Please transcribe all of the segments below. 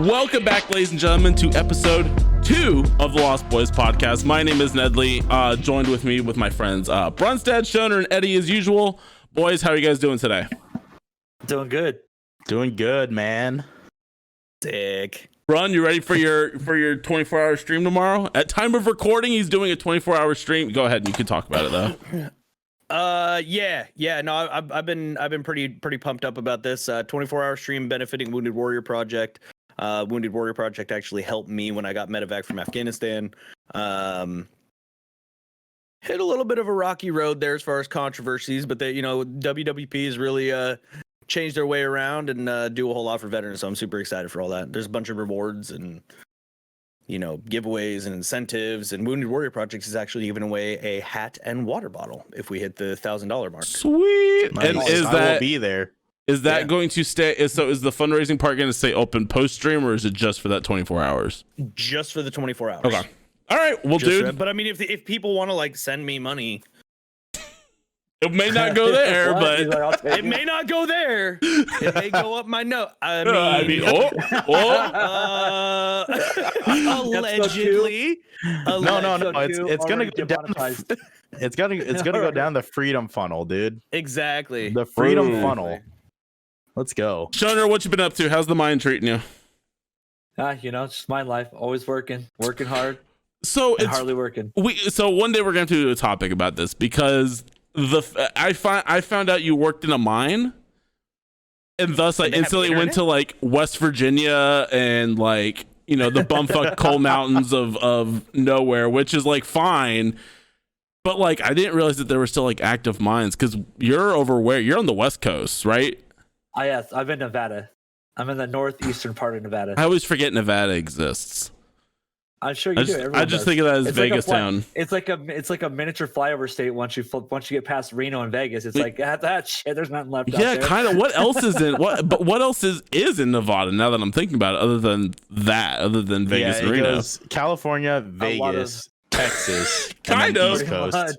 Welcome back, ladies and gentlemen, to episode 2 of the Lost Boys podcast. My name is Nedley, joined with me with my friends Brunstad, Shoner, and Eddie as usual. Boys, how are you guys doing today? Doing good. Doing good, man. Sick. Brun, you ready for your 24-hour stream tomorrow? At time of recording, he's doing a 24-hour stream. Go ahead, and you can talk about it though. Yeah. No, I've been pretty pumped up about this 24-hour stream benefiting Wounded Warrior Project. Wounded Warrior Project actually helped me when I got medevac from Afghanistan. Hit a little bit of a rocky road there as far as controversies, but WWP has really changed their way around and do a whole lot for veterans. So I'm super excited for all that. There's a bunch of rewards and giveaways and incentives, and Wounded Warrior Project is actually giving away a hat and water bottle if we hit the $1,000 mark. Sweet. Nice. And I will be there. Is that going to stay? So is the fundraising part going to stay open post stream, or is it just for that 24 hours? Just for the 24 hours. Okay. All right. Well, dude. But I mean, if people want to send me money, it may not go there, but it may not go there. It may go up my nose. Allegedly. No. It's gonna go down. It's gonna go down the freedom funnel, dude. Exactly. The freedom funnel. Let's go. Shoner, what you been up to? How's the mind treating you? It's just my life. Always working hard. So it's hardly working. So one day we're going to do a topic about this because I found out you worked in a mine, and thus I instantly went to West Virginia and the bumfuck coal mountains of nowhere, which is fine. But I didn't realize that there were still active mines because you're over where you're on the West Coast, right? Yes, I'm in Nevada. I'm in the northeastern part of Nevada. I always forget Nevada exists. I'm sure you do. I just think of that as Vegas town. It's like a miniature flyover state. Once you get past Reno and Vegas, it's that shit. There's nothing left. Yeah, out there. kind of. What else is in what else is in Nevada? Now that I'm thinking about it, other than Vegas and Reno, California, Vegas, Texas, kind of. East Coast.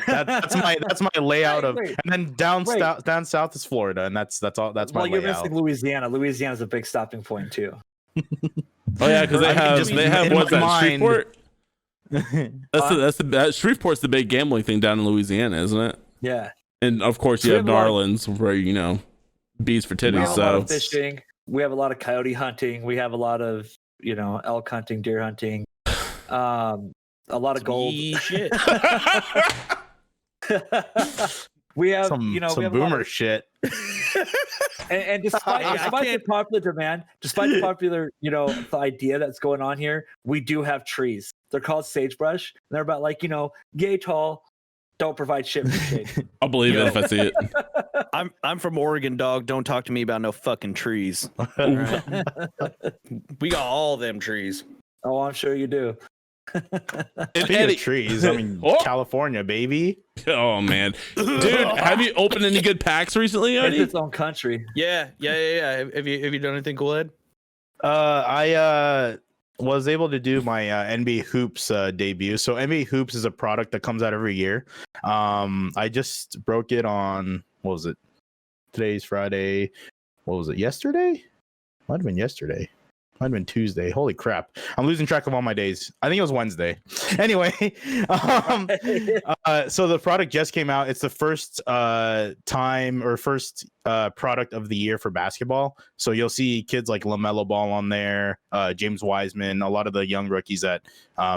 That's my layout and then down south is Florida, and that's all. That's my layout. Well, you're missing Louisiana. Louisiana's a big stopping point too. Oh yeah, because they have what's that, Shreveport? That's Shreveport's the big gambling thing down in Louisiana, isn't it? Yeah. And of course you have New Orleans where bees for titties. We have a lot of fishing. We have a lot of coyote hunting. We have a lot of elk hunting, deer hunting. A lot of gold. Shit. We have some we have boomer shit. And despite the popular demand, despite the popular the idea that's going on here, we do have trees. They're called sagebrush. And they're about yay tall, don't provide shit for shade. I'll believe it if I see it. I'm from Oregon, dog. Don't talk to me about no fucking trees. Right? We got all them trees. Oh, I'm sure you do. Speaking of trees, I mean California, baby. Oh man, dude, have you opened any good packs recently, Eddie? It's its own country. Yeah. Have you done anything cool, Ed? I was able to do my NBA Hoops debut. So NBA Hoops is a product that comes out every year. I just broke it on, what was it? Today's Friday. What was it? Yesterday? Might have been yesterday. Might have been Tuesday. Holy crap. I'm losing track of all my days. I think it was Wednesday. Anyway, so the product just came out. It's the first product of the year for basketball. So you'll see kids like LaMelo Ball on there, James Wiseman, a lot of the young rookies that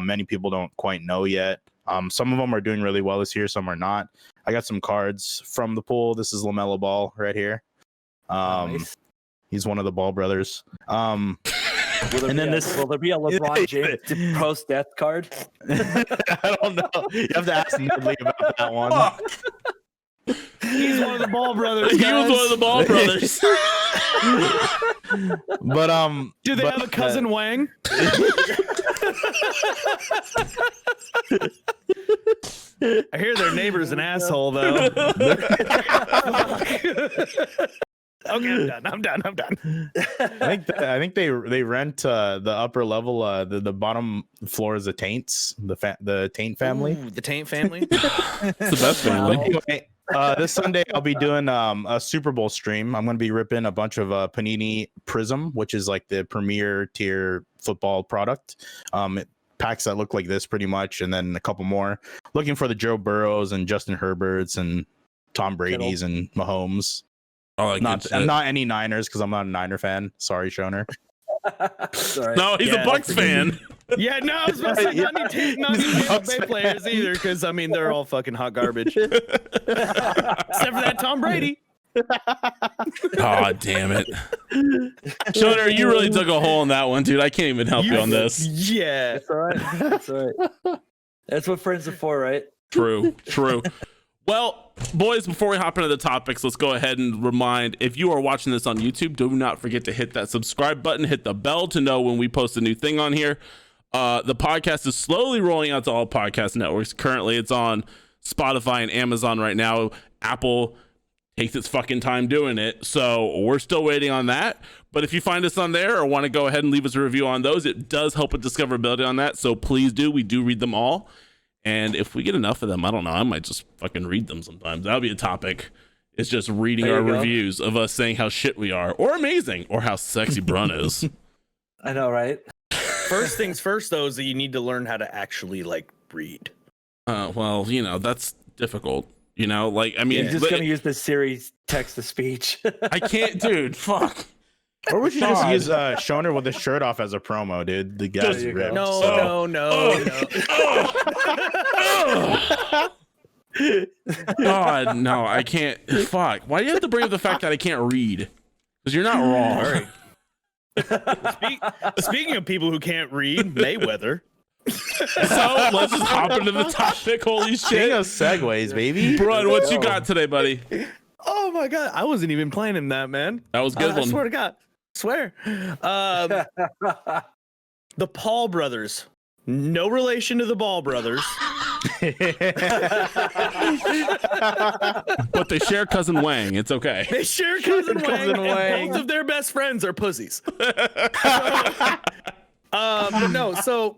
many people don't quite know yet. Some of them are doing really well this year. Some are not. I got some cards from the pool. This is LaMelo Ball right here. Nice. He's one of the Ball brothers. Will there be a LeBron James post-death card? I don't know. You have to ask Nedley about that one. He's one of the Ball brothers. He was one of the Ball brothers. But do they have a cousin Wang? I hear their neighbor's an asshole though. Okay, I'm done. I think they rent the upper level. The bottom floor is the Taints, the Taint family. Ooh, the Taint family. It's the best family. Anyway, This Sunday I'll be doing a Super Bowl stream. I'm going to be ripping a bunch of Panini Prism, which is like the premier tier football product. Packs that look like this pretty much, and then a couple more. Looking for the Joe Burrows and Justin Herberts and Tom Brady's and Mahomes. Oh, Not any Niners because I'm not a Niner fan. Sorry, Shoner. No, he's a Bucks fan. Yeah, no, I was about to say not any Tampa Bay players either, because I mean they're all fucking hot garbage. Except for that Tom Brady. Oh, damn it. Shoner, you really dug a hole in that one, dude. I can't even help you on this. Yeah. That's all right. That's all right. That's what friends are for, right? True. Well, boys, before we hop into the topics, let's go ahead and remind, if you are watching this on YouTube, do not forget to hit that subscribe button, hit the bell to know when we post a new thing on here. The podcast is slowly rolling out to all podcast networks. Currently, it's on Spotify and Amazon right now. Apple takes its fucking time doing it, so we're still waiting on that. But if you find us on there or want to go ahead and leave us a review on those, it does help with discoverability on that, so please do. We do read them all. And if we get enough of them, I don't know, I might just fucking read them sometimes. That'll be a topic. It's just reading our reviews of us saying how shit we are, or amazing, or how sexy Brun is. I know, right? First things first, though, is that you need to learn how to actually like read. Well, you know, that's difficult. You know, like, I mean, You're just gonna use the Siri's text to speech. I can't, dude. Fuck. Or we should just use Shoner with his shirt off as a promo, dude. The guy's ripped. No. God, no, I can't. Fuck. Why do you have to bring up the fact that I can't read? Because you're not wrong. Speaking of people who can't read, Mayweather. So let's just hop into the topic. Holy King shit. of segues, baby. Brun, what you got today, buddy? Oh my god, I wasn't even planning that, man. That was a good I one. swear to God. Swear. The Paul brothers. No relation to the Ball brothers. But they share cousin Wang. It's okay. They share cousin Wang, and both of their best friends are pussies. No, so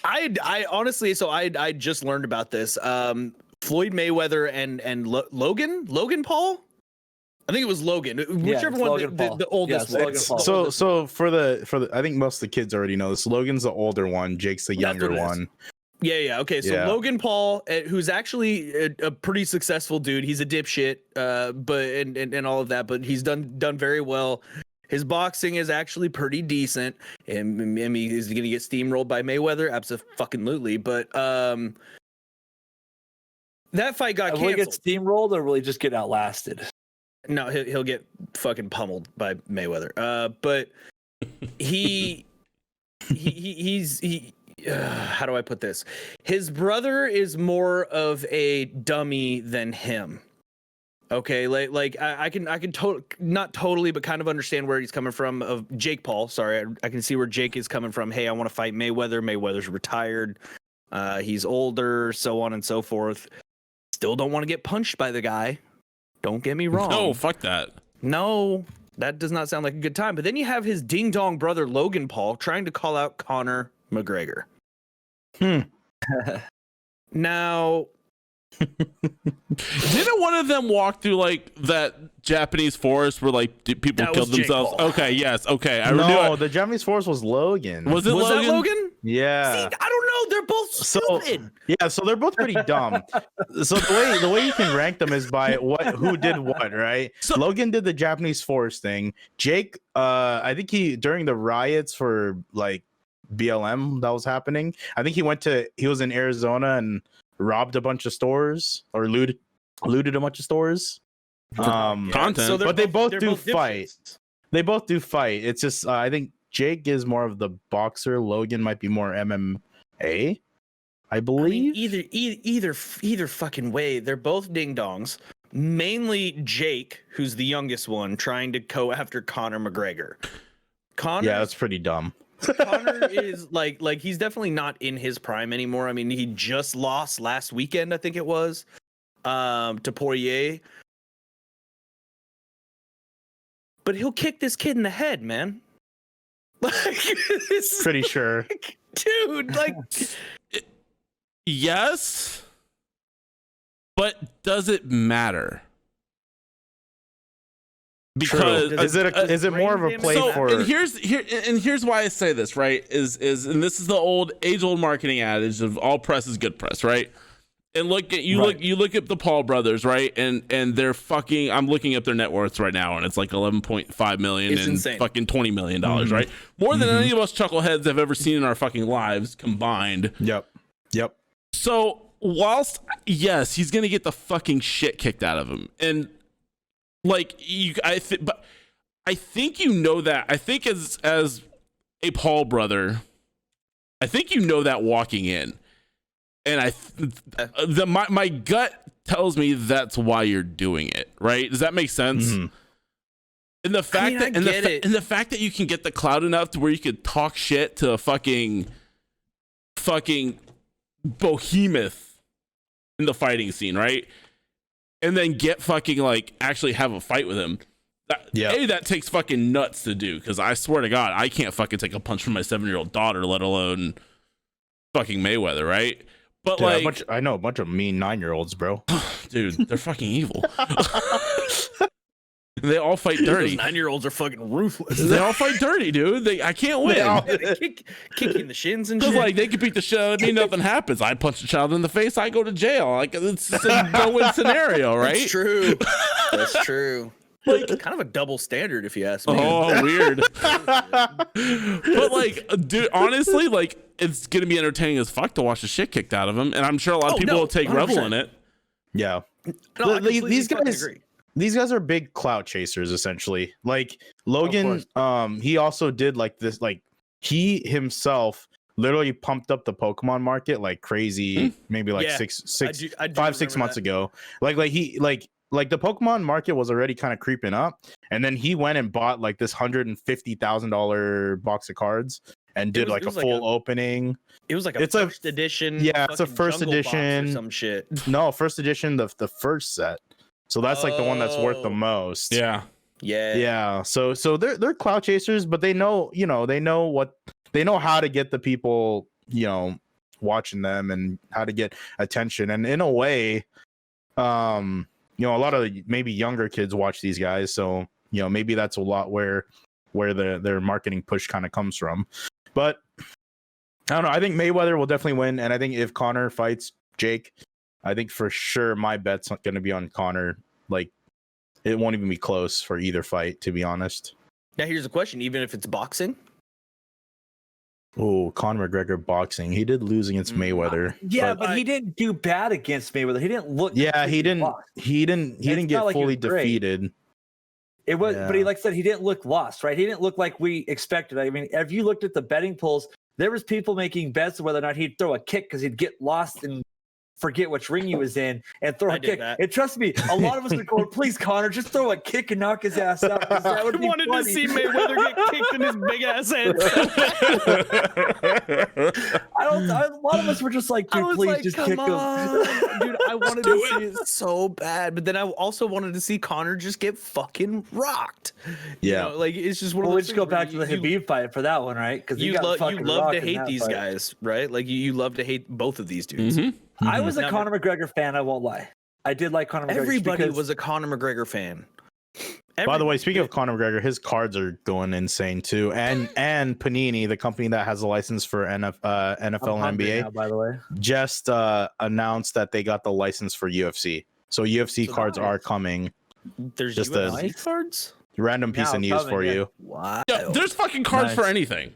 I honestly, so I just learned about this. Floyd Mayweather and Logan Paul. I think it was Logan, whichever one, the oldest one. So for the, I think most of the kids already know this. Logan's the older one. Jake's the younger one. Yeah. Okay, so Logan Paul, who's actually a pretty successful dude. He's a dipshit, but and all of that, but he's done very well. His boxing is actually pretty decent, and I mean, he's gonna get steamrolled by Mayweather, absolutely. But that fight got canceled. Will he get steamrolled, or will he just get outlasted? No, he'll get fucking pummeled by Mayweather. But he's how do I put this? His brother is more of a dummy than him. Okay, like I can not totally, but kind of understand where he's coming from. Of Jake Paul, sorry, I can see where Jake is coming from. Hey, I want to fight Mayweather. Mayweather's retired. He's older, so on and so forth. Still don't want to get punched by the guy. Don't get me wrong. No, fuck that. No, that does not sound like a good time. But then you have his ding dong brother Logan Paul trying to call out Conor McGregor. Now. Didn't one of them walk through like that Japanese forest where like people killed themselves? Okay, yes, okay. I knew the Japanese forest was Logan. Was it Logan? That Logan? Yeah. See, I don't know. They're both stupid. So they're both pretty dumb. So the way you can rank them is by who did what, right? So Logan did the Japanese forest thing. Jake, I think he during the riots for like BLM that was happening. I think he was in Arizona and robbed a bunch of stores or looted a bunch of stores. Content. So but they both do fight. They both do fight. It's just I think Jake is more of the boxer. Logan might be more MMA, I believe. I mean, either fucking way. They're both ding dongs. Mainly Jake, who's the youngest one, trying to go after Conor McGregor. Yeah, that's pretty dumb. Conor is like he's definitely not in his prime anymore. I mean, he just lost last weekend, I think it was, to Poirier. But he'll kick this kid in the head, man. Like, pretty sure, dude. Like, yes. But does it matter? Because is it more of a play for? And here's why I say this, right? Is and this is the age-old marketing adage of all press is good press, right? And look at you look at the Paul brothers, right? And they're fucking. I'm looking up their net worths right now, and it's like 11.5 million and insane. fucking $20 million, right? More than any of us chuckleheads have ever seen in our fucking lives combined. Yep. So whilst yes, he's gonna get the fucking shit kicked out of him, and like but I think you know that. I think as a Paul brother, I think you know that walking in. And my gut tells me that's why you're doing it, right? Does that make sense? And the fact the fact that you can get the clout enough to where you could talk shit to a fucking behemoth in the fighting scene, right? And then get fucking like actually have a fight with him. That takes fucking nuts to do, because I swear to God, I can't fucking take a punch from my 7-year-old daughter, let alone fucking Mayweather, right? But like, I know a bunch of mean 9-year-olds, bro. Dude, they're fucking evil. They all fight dirty. Those 9-year-olds are fucking ruthless. They all fight dirty, dude. I can't win. Kicking the shins and Because shit. like they could beat the shit out of me, nothing happens. I punch a child in the face, I go to jail. Like it's a no-win scenario, right? That's true. That's true. Like kind of a double standard, if you ask me. Oh, weird. But like, dude, honestly, like it's gonna be entertaining as fuck to watch the shit kicked out of him, and I'm sure a lot of people will take 100%. Revel in it. Yeah. No, these guys are big clout chasers, essentially. Like Logan, he also did like this, like he himself literally pumped up the Pokemon market like crazy, maybe like 5-6 months ago. Like the Pokemon market was already kind of creeping up, and then he went and bought like this $150,000 box of cards and did like a full opening. It was like a first edition. Yeah, it's a first edition. Or some shit. No, first edition, the first set. So that's like the one that's worth the most. Yeah. So they're clout chasers, but they know how to get the people, watching them and how to get attention. And in a way, a lot of maybe younger kids watch these guys, so maybe that's a lot where their marketing push kind of comes from. But I don't know. I think Mayweather will definitely win, and I think if Conor fights Jake, I think for sure my bet's not going to be on Conor. Like, it won't even be close for either fight, to be honest. Now here's a question: even if it's boxing. Oh, Conor McGregor boxing. He did lose against Mayweather. Yeah, but he didn't do bad against Mayweather. He didn't look. Yeah, he didn't. Lost. He didn't get like fully defeated. It was, but he, like I said, he didn't look lost, right? He didn't look like we expected. I mean, if you looked at the betting polls, there was people making bets whether or not he'd throw a kick because he'd get lost and forget which ring he was in and throw a kick. And trust me, a lot of us are going, please, Conor, just throw a kick and knock his ass out. That would be wanted funny. To see Mayweather get kicked in his big ass head. A lot of us were just like, dude, please just kick him. Dude, I wanted to see it so bad, but then I also wanted to see Conor just get fucking rocked. Yeah, like it's just one of those. Let's go back to the Habib fight for that one, right? Because you love to hate these guys, right? Like you love to hate both of these dudes. I was a Conor McGregor fan. I won't lie. I did like Conor McGregor. Everybody was a Conor McGregor fan. By the way, speaking of Conor McGregor, his cards are going insane too. And Panini, the company that has a license for NFL and NBA, now, by the way, just announced that they got the license for UFC. So UFC cards are coming. There's just UFC cards. Random piece of news for you. Wow. Yeah, there's fucking cards for anything.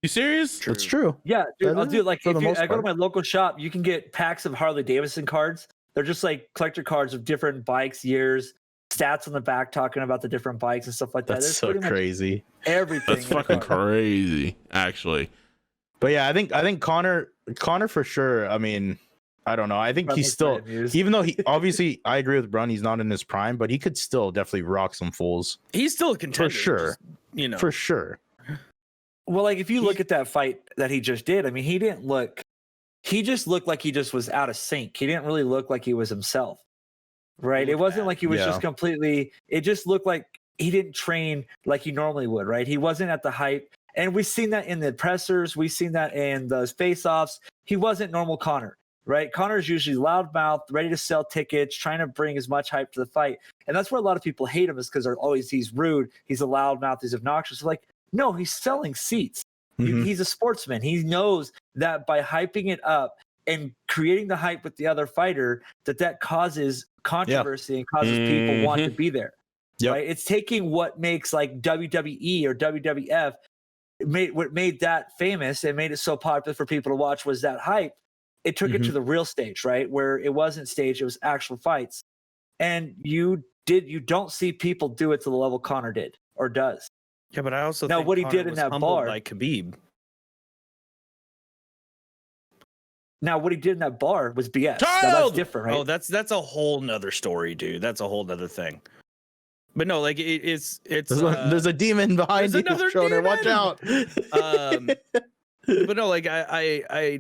You serious? It's true. Yeah, dude, I'll do it. Like, I go to my local shop, you can get packs of Harley Davidson cards. They're just like collector cards of different bikes, years, stats on the back, talking about the different bikes and stuff like that. That's so crazy. Everything. That's fucking crazy, actually. But yeah, I think Conor for sure. I mean, I don't know. I think he's still, even though he obviously, I agree with Brun, he's not in his prime, but he could still definitely rock some fools. He's still a contender. For sure. Just, For sure. Well, like if you look at that fight that he just did, I mean, he just looked like he just was out of sync. He didn't really look like he was himself, right? It wasn't like he was just completely, it just looked like he didn't train like he normally would, right? He wasn't at the hype. And we've seen that in the pressers. We've seen that in those face-offs. He wasn't normal Conor. right? Connor's usually loudmouth, ready to sell tickets, trying to bring as much hype to the fight. And that's where a lot of people hate him, is because they're always, he's rude, he's a loudmouth, he's obnoxious. Like, no, he's selling seats. He's a sportsman. He knows that by hyping it up and creating the hype with the other fighter, that causes controversy and causes people want to be there. Right? It's taking what makes like WWE or WWF, what made that famous and made it so popular for people to watch was that hype. It took it to the real stage, right? Where it wasn't stage, it was actual fights. And you don't see people do it to the level Connor did or does. Yeah, but I also now think what he Conor did in was that humbled bar by Khabib. Now what he did in that bar was BS. Now, that's different, right? Oh, that's a whole nother story, dude. That's a whole nother thing. But no, like it's there's a demon behind you, Shoner. Watch out. But no, like I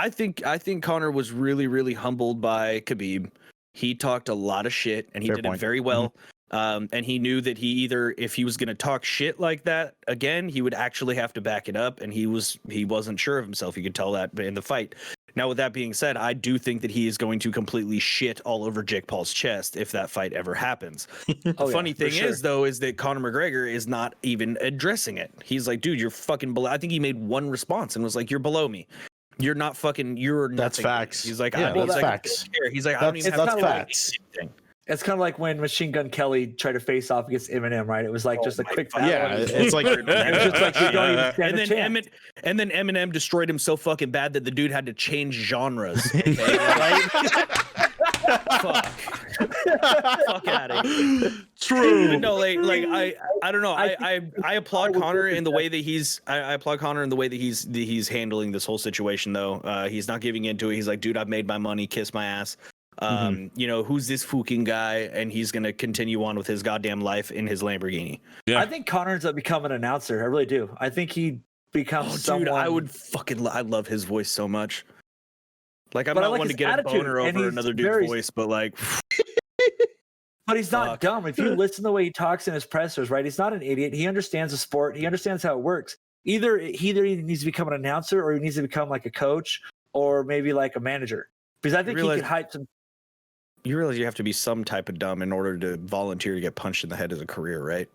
think Conor was really, really humbled by Khabib. He talked a lot of shit and he did it very well. And he knew that if he was going to talk shit like that again, he would actually have to back it up. And he wasn't sure of himself. You could tell that in the fight. Now, with that being said, I do think that he is going to completely shit all over Jake Paul's chest if that fight ever happens. The funny thing is, though, is that Conor McGregor is not even addressing it. He's like, dude, you're fucking below. I think he made one response and was like, you're below me. You're not fucking, you're nothing. That's facts. He's like, that's facts. He's like, I don't even have that's to facts. anything. It's kind of like when Machine Gun Kelly tried to face off against Eminem, right? It was like just a quick fight. Yeah, it's like just like you don't even stand a chance. And then Eminem destroyed him so fucking bad that the dude had to change genres. Okay? Right? Fuck out of here. True. No, like I don't know. I applaud Conor in the way that I applaud Conor in the way that he's handling this whole situation though. He's not giving into it. He's like, dude, I've made my money, kiss my ass. You know, who's this fucking guy? And he's gonna continue on with his goddamn life in his Lamborghini. Yeah. I think Conor ends up becoming an announcer. I really do. I think he becomes someone. Dude, I love his voice so much. Like, I'm not one to get a boner over another dude's voice, but like. But he's not dumb. If you listen to the way he talks in his pressers, right? He's not an idiot. He understands the sport. He understands how it works. Either he needs to become an announcer or he needs to become like a coach or maybe like a manager. Because I think he could hype some. You realize you have to be some type of dumb in order to volunteer to get punched in the head as a career, right?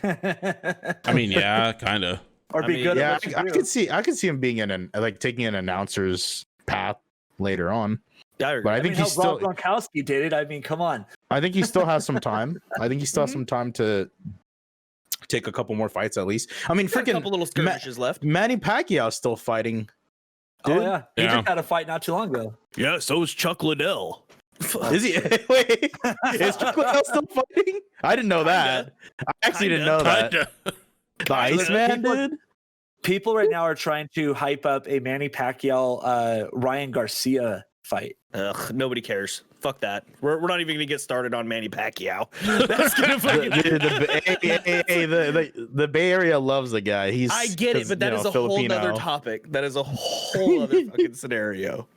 I mean, yeah, kind of. Or be good at what you do. I could see him being taking an announcer's path later on. Yeah, but I think he's still. Rob Gronkowski did it. I mean, come on. I think he still has some time. I think he still has some time to take a couple more fights at least. I mean, freaking a couple little skirmishes left. Manny Pacquiao's still fighting. Dude. Oh yeah, he just had a fight not too long ago. Yeah, so is Chuck Liddell. Is he? Wait, is Chuck Liddell still fighting? I didn't know that. I actually didn't know that. The Iceman, dude. People right now are trying to hype up a Manny Pacquiao, Ryan Garcia fight. Ugh, nobody cares. Fuck that. We're not even gonna get started on Manny Pacquiao. That's gonna fucking. The Bay Area loves the guy. I get it, but that is a whole other topic. That is a whole other fucking scenario.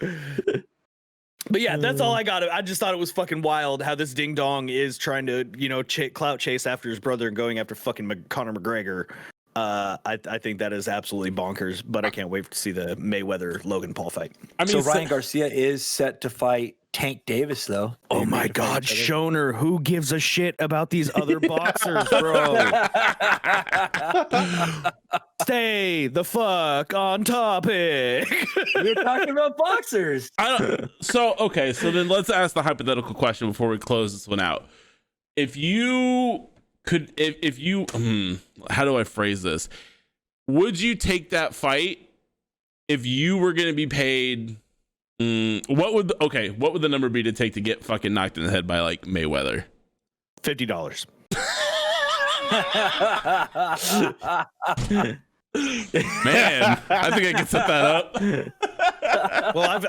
But yeah, that's all I got. I just thought it was fucking wild how this ding dong is trying to, clout chase after his brother and going after fucking Conor McGregor. I think that is absolutely bonkers, but I can't wait to see the Mayweather Logan Paul fight. I mean, so Ryan Garcia is set to fight Tank Davis, though. Oh my God, Shoner, who gives a shit about these other boxers, bro? Stay the fuck on topic. We're talking about boxers. So then let's ask the hypothetical question before we close this one out. If you could, how do I phrase this? Would you take that fight if you were going to be paid? What would the number be to take to get fucking knocked in the head by like Mayweather? $50. Man, I think I can set that up. Well, I've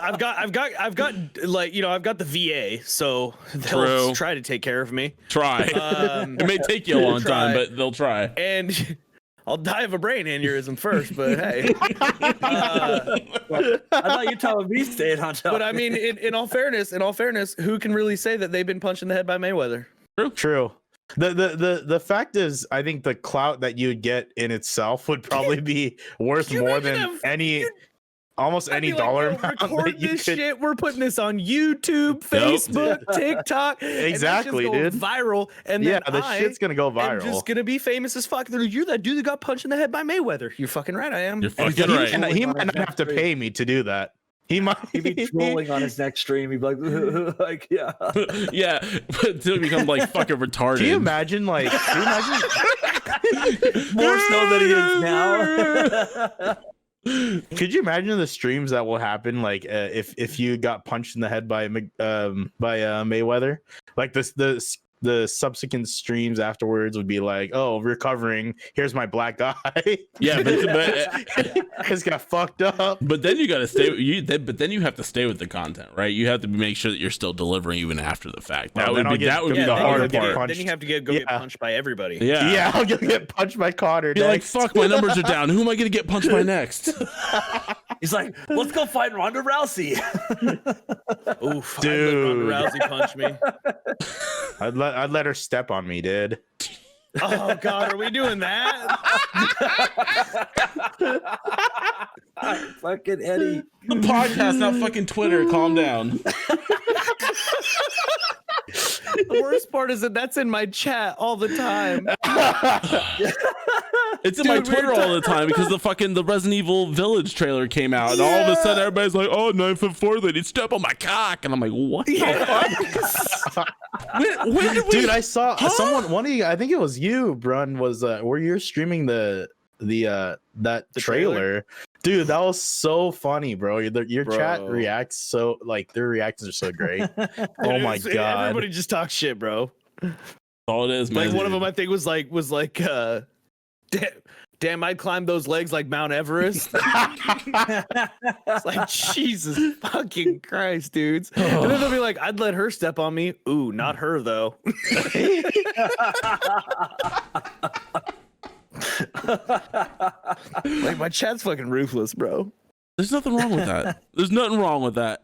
got the VA, so they'll try to take care of me. Try. It may take you a long time, but they'll try. And I'll die of a brain aneurysm first, but hey. I thought you told me stayed on top. But I mean, in all fairness, who can really say that they've been punched in the head by Mayweather? True. The fact is, I think the clout that you'd get in itself would probably be worth more than any. almost I'd any be like, dollar "Yo, amount record that you this could. shit. We're putting this on YouTube, Facebook, TikTok. Exactly, and dude. Viral. And Yeah, then the shit's gonna go I'm viral. just gonna be famous as fuck. They're like, you're that dude that got punched in the head by Mayweather. You're fucking right. I am. You're And fucking right. he might not have to pay me to do that. He might He'd be trolling on his next stream. He'd be like, like yeah. Yeah, until it becomes like fucking retarded. Can you imagine? Like, can you imagine? More so than he is now. Could you imagine the streams that will happen? Like, if you got punched in the head by Mayweather, like the subsequent streams afterwards would be like, oh, recovering. Here's my black eye. Yeah, but It's got fucked up. but then you got to stay. But then you have to stay with the content, right? You have to make sure that you're still delivering even after the fact. That would be the then hard you part. Then you have to go get punched by everybody. Yeah, I'll get punched by Connor. Be like, fuck, my numbers are down. Who am I gonna get punched by next? He's like, let's go fight Ronda Rousey. Oof, Dude. I'd let Ronda Rousey punch me. I'd let her step on me, dude. Oh God, are we doing that? Fucking Eddie. The podcast, not fucking Twitter. Calm down. The worst part is that that's in my chat all the time. It's in my Twitter all the time because the Resident Evil Village trailer came out, and all of a sudden everybody's like, "Oh, 9'4" lady, step on my cock," and I'm like, "What the fuck?" when did we? Dude, I saw someone. One of you, I think it was you, Brun, was where you're streaming the trailer. Dude, that was so funny, bro. Your chat reacts so like their reactions are so great. Oh my god, everybody just talks shit, bro. All it is, man. Like one of them, I think was like, damn, I'd climb those legs like Mount Everest. It's like, Jesus fucking Christ, dudes. And then they'll be like, I'd let her step on me. Ooh, not her though. Like, my chat's fucking ruthless, bro. There's nothing wrong with that. There's nothing wrong with that.